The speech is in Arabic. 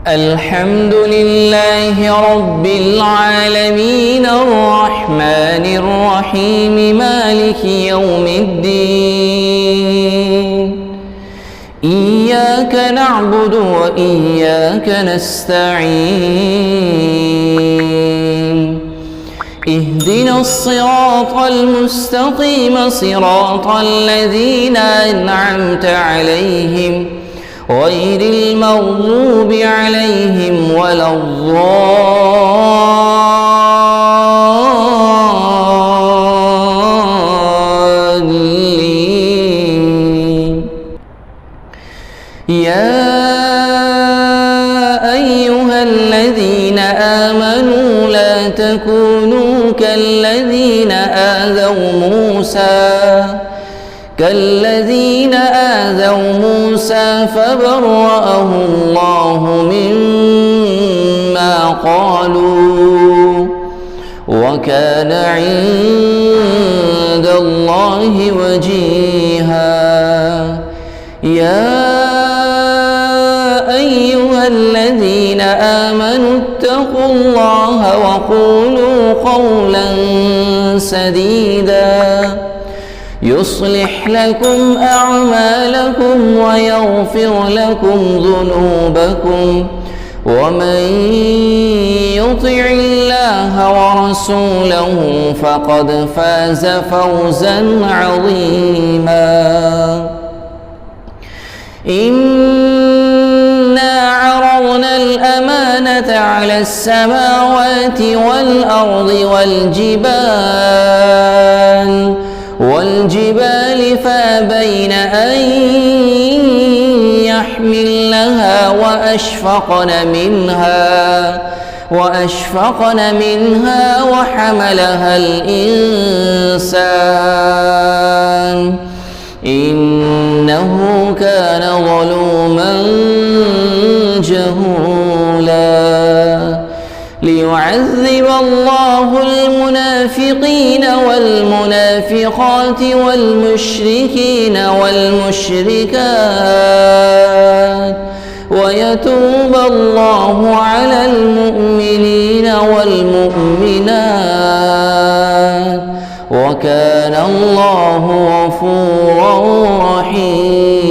الحمد لله رب العالمين الرحمن الرحيم مالك يوم الدين إياك نعبد وإياك نستعين اهدنا الصراط المستقيم صراط الذين أنعمت عليهم غير المغضوب عليهم ولا الضالين. يا أيها الذين آمنوا لا تكونوا كالذين آذوا موسى فبرأه الله مما قالوا وكان عند الله وجيها. يا أيها الذين آمنوا اتقوا الله وقولوا قولا سديدا يصلح لكم أعمالكم ويغفر لكم ذنوبكم ومن يطع الله ورسوله فقد فاز فوزا عظيما. إنا عرضنا الأمانة على السماوات والأرض والجبال فأبين أن يحملنها وأشفقن منها وحملها الإنسان إنه كان ظلوما جهولا. ليعذب الله المنافقين والمنافقات والمشركين والمشركات ويتوب الله على المؤمنين والمؤمنات وكان الله غفورا رحيما.